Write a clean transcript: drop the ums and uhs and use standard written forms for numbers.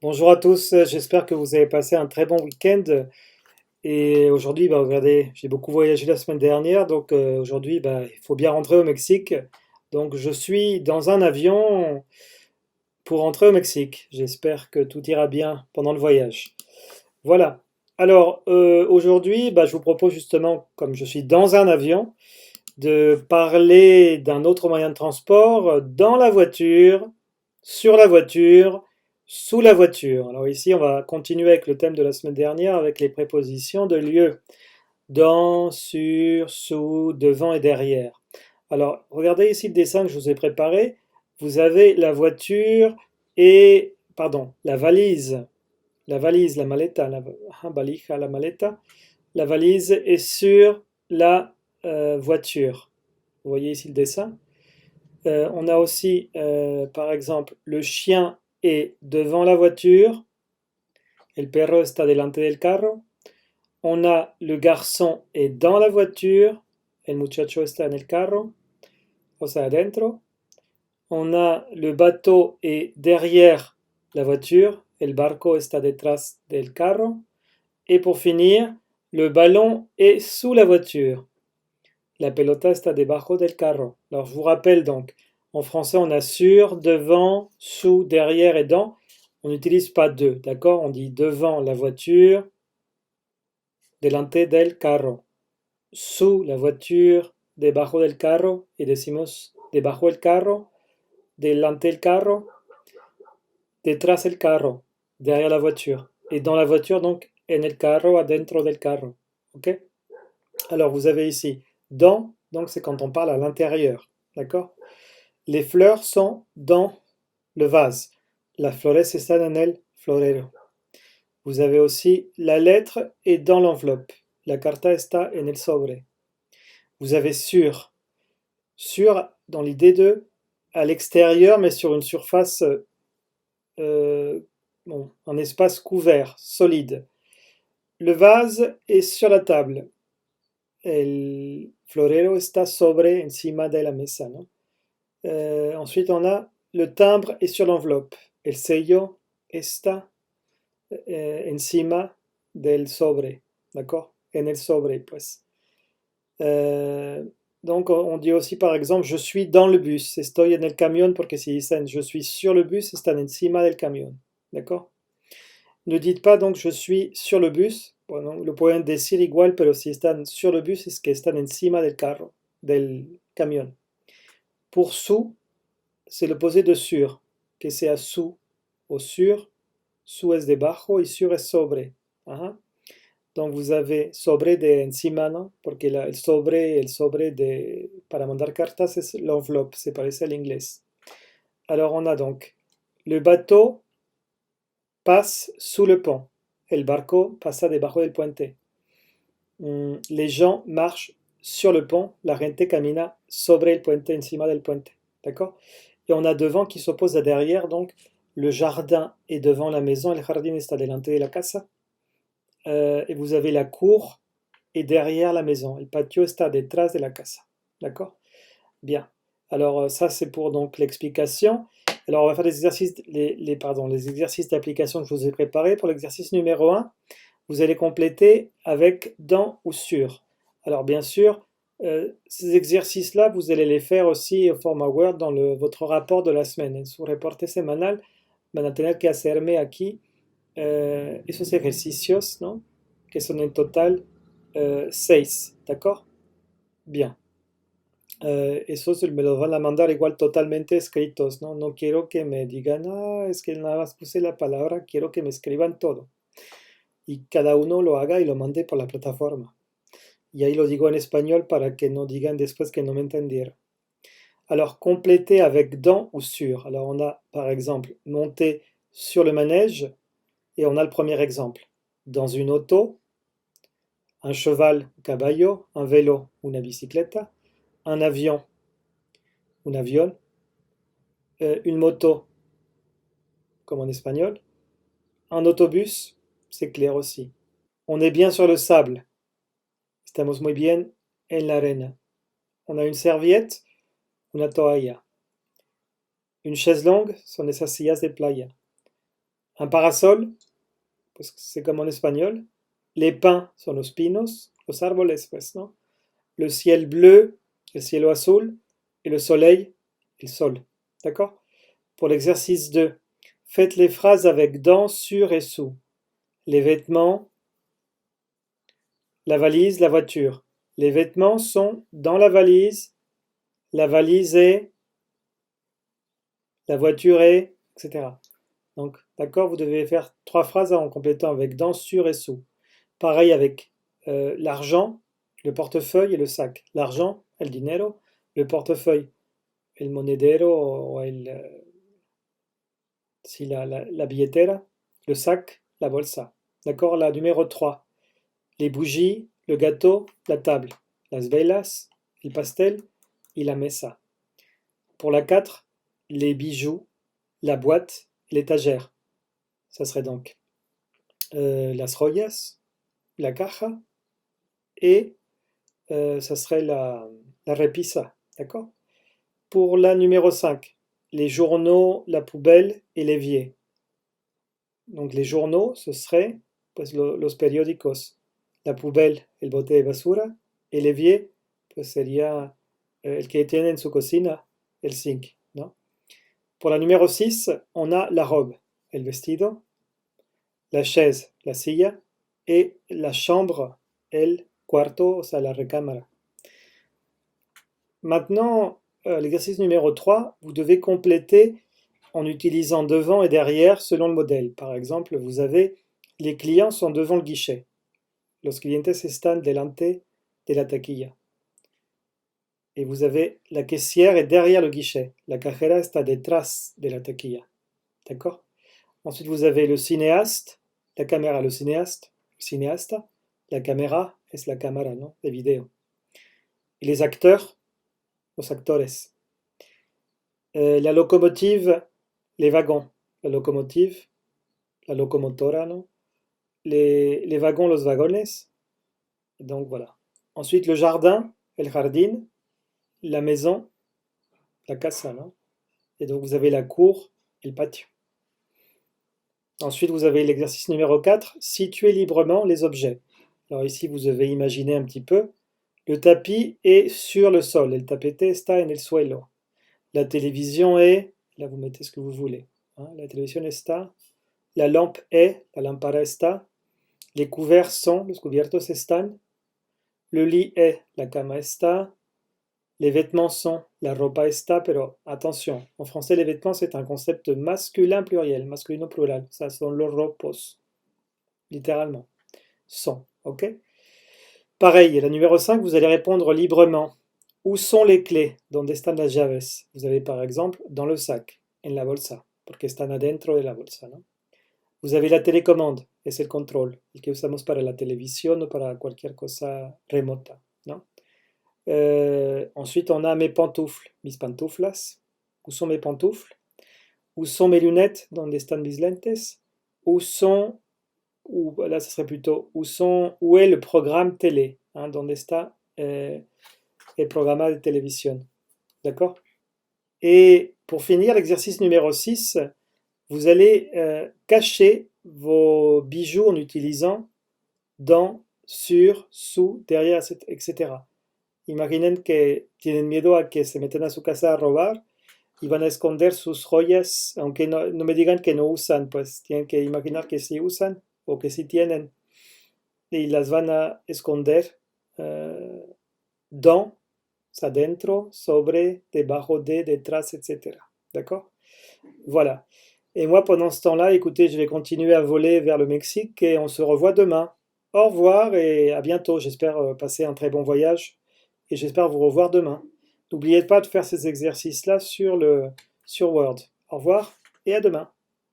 Bonjour à tous, j'espère que vous avez passé un très bon week-end. Et aujourd'hui, regardez, j'ai beaucoup voyagé la semaine dernière, donc aujourd'hui, il faut bien rentrer au Mexique. Donc je suis dans un avion pour rentrer au Mexique. J'espère que tout ira bien pendant le voyage. Voilà. Alors aujourd'hui, je vous propose justement, comme je suis dans un avion, de parler d'un autre moyen de transport dans la voiture, sur la voiture, sous la voiture. Alors ici, on va continuer avec le thème de la semaine dernière avec les prépositions de lieu. Dans, sur, sous, devant et derrière. Alors, regardez ici le dessin que je vous ai préparé. Vous avez la voiture et, pardon, la valise. La valise, la maleta, valija, la maleta. La valise est sur la voiture. Vous voyez ici le dessin. On a aussi, par exemple, le chien est devant la voiture. El perro está delante del carro. On a le garçon est dans la voiture. El muchacho está en el carro. O sea, adentro. On a le bateau est derrière la voiture. El barco está detrás del carro. Et pour finir, le ballon est sous la voiture. La pelota está debajo del carro. Alors je vous rappelle donc, en français on a sur, devant, sous, derrière et dans. On n'utilise pas de, d'accord? On dit devant la voiture, delante del carro. Sous la voiture, debajo del carro. Y decimos debajo del carro, delante del carro, detrás del carro, derrière la voiture. Et dans la voiture, donc, en el carro, adentro del carro. Ok? Alors vous avez ici dans, donc c'est quand on parle à l'intérieur. D'accord? Les fleurs sont dans le vase. Las flores están en el florero. Vous avez aussi la lettre est dans l'enveloppe. La carta está en el sobre. Vous avez sur. Sur dans l'idée de à l'extérieur, mais sur une surface, un espace couvert, solide. Le vase est sur la table. El florero está sobre, encima de la mesa, ¿no? Ensuite, on a le timbre est sur l'enveloppe. El sello está encima del sobre. D'accord? En el sobre, pues. Donc, on dit aussi, par exemple, je suis dans le bus. Estoy en el camión porque si dicen je suis sur le bus, están encima del camión. D'accord? Ne dites pas donc je suis sur le bus. Bueno, lo pueden decir igual, pero si están sur le bus es que están encima del carro, del camión. Pour sous, c'est l'opposé de sur, que sea sous o sur. Sous es debajo y sur es sobre. Ajá. Donc vous avez sobre de encima, ¿no? Porque el sobre de, para mandar cartas es l'enveloppe, se parece al inglés. Alors on a donc le bateau passe sous le pont. El barco pasa debajo del puente. Les gens marchent sur le pont. La gente camina sobre el puente, encima del puente. D'accord? Et on a devant qui s'oppose à derrière, donc le jardin est devant la maison. El jardín está delante de la casa. Et vous avez la cour et derrière la maison. El patio está detrás de la casa. D'accord? Bien. Alors ça c'est pour donc l'explication. Alors on va faire les exercices, les exercices d'application que je vous ai préparés. Pour l'exercice numéro 1, vous allez compléter avec dans ou sur. Alors bien sûr, ces exercices-là, vous allez les faire aussi au format Word dans votre rapport de la semaine. En su reporte semanal van a tener que hacerme aquí esos ejercicios, ¿no? Que son en total 6, ¿d'accord? Bien. Esos me los van a mandar igual totalmente escritos, ¿no? No quiero que me digan, ah, es que nada más puse la palabra, quiero que me escriban todo. Y cada uno lo haga y lo mande por la plataforma. Y ahí lo digo en español para que no digan después que no me entendieron. Alors, compléter avec dans ou sur. Alors, on a, par exemple, monter sur le manège, et on a le premier exemple. Dans une auto, un cheval, caballo, un vélo, una bicicleta, un avion, un avión, une moto, comme en espagnol, un autobus, c'est clair aussi. On est bien sur le sable. Estamos muy bien en la arena. On a une serviette, una toalla. Une chaise longue, son esas sillas de playa. un parasol, parce que c'est comme en espagnol. Les pins sont los pinos, los árboles, pues, ¿no? Le ciel bleu, le cielo azul, et le soleil, le sol. D'accord? Pour l'exercice 2, faites les phrases avec dans, sur et sous. Les vêtements, la valise, la voiture. Les vêtements sont dans la valise est, la voiture est, etc. Donc, d'accord, vous devez faire 3 phrases en complétant avec dans, sur et sous. Pareil avec l'argent, le portefeuille et le sac. L'argent, el dinero, le portefeuille, el monedero o la billetera, le sac, la bolsa. D'accord, la numéro 3. Les bougies, le gâteau, la table. Las velas, el pastel y la mesa. Pour la 4, les bijoux, la boîte, l'étagère. Ça serait donc las joyas, la caja et ça serait la repisa. D'accord? Pour la numéro 5, les journaux, la poubelle et l'évier. Donc les journaux, ce serait pues, los periódicos. La poubelle, el bote de basura. Et l'évier, pues sería el que tiene en su cocina, el sink. ¿No? Pour la numéro 6, on a la robe, el vestido, la chaise, la silla, et la chambre, el cuarto, o sea, la recámara. Maintenant, l'exercice numéro 3, vous devez compléter en utilisant devant et derrière selon le modèle. Par exemple, vous avez les clients sont devant le guichet. Los clientes están delante de la taquilla. Et vous avez la caissière est derrière le guichet. La cajera está detrás de la taquilla. D'accord? Ensuite, vous avez le cinéaste, la caméra, le cinéaste, cinéasta, la caméra es la cámara, ¿no? De vidéo. Et les acteurs, los actores. La locomotive, les wagons. La locomotive, la locomotora, ¿no? Les wagons, los vagones. Donc voilà. Ensuite, le jardin, el jardín, la maison, la casa, ¿no? Et donc vous avez la cour et le patio. Ensuite, vous avez l'exercice numéro 4, situer librement les objets. Alors ici, vous devez imaginer un petit peu. Le tapis est sur le sol. El tapete está en el suelo. La télévision est, là vous mettez ce que vous voulez. Hein, la télévision está. La lampe est, la lámpara está. Les couverts sont, los cubiertos están. Le lit est, la cama está. Les vêtements sont, la ropa está, pero attention, en français les vêtements c'est un concept masculin pluriel, masculino plural, ça sont los ropos, littéralement, sont, ok? Pareil, la numéro 5, vous allez répondre librement. Où sont les clés? Donde están las llaves? Vous avez par exemple dans le sac, en la bolsa, porque están adentro de la bolsa, ¿no? Vous avez la télécommande, es el control, el que usamos para la televisión o para cualquier cosa remota, ¿no? Ensuite, on a mes pantoufles, mis pantuflas. Où sont mes pantoufles? Où sont mes lunettes? Donde están mis lentes? Où sont, ou là, ce serait plutôt, où est le programme télé? Hein, donde está el programa de télévision? D'accord? Et pour finir, l'exercice numéro 6, vous allez cacher vos bijoux en utilisant dans, sur, sous, derrière, etc. Imaginen que tienen miedo a que se metan a su casa a robar y van a esconder sus joyas, aunque no me digan que no usan, pues tienen que imaginar que sí usan o que sí tienen y las van a esconder dans, dentro, sobre, debajo de, detrás, etc. D'accord? Voilà. Et moi, pendant ce temps-là, écoutez, je vais continuer à voler vers le Mexique et on se revoit demain. Au revoir et à bientôt. J'espère passer un très bon voyage. Et j'espère vous revoir demain. N'oubliez pas de faire ces exercices-là sur Word. Au revoir et à demain.